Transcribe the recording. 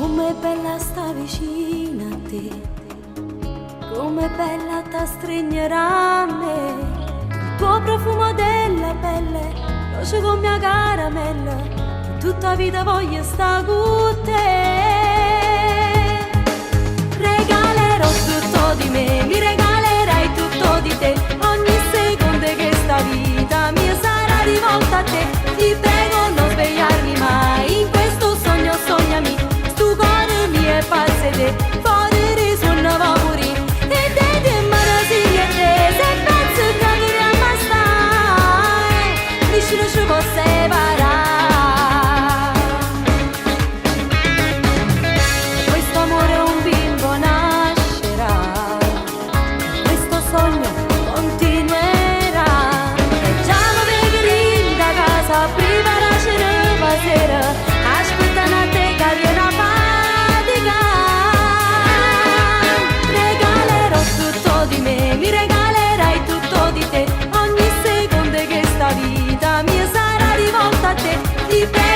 Com'è bella sta vicina a te, com'è bella ta stringere a me, il tuo profumo della pelle, dolce come mia caramella, tutta vita voglio sta con te. Regalerò tutto di me, mi regalerai tutto di te, ogni secondo che sta vita mia sarà rivolta a te. Ti prego non svegliarmi mai, in questo sogno sognami, stu cuore mio è pazzo te, fuori risuona vapori, e te ti marasini e te, se pensi che durerà stai, vicino ci può separare. Questo amore un bimbo nascerà, questo sogno continuerà, e già lo vedi da casa prima la cena sera, aspettano a te che viene a fatica. Regalerò tutto di me, mi regalerai tutto di te, ogni secondo che sta vita mia sarà rivolta a te. Ti prego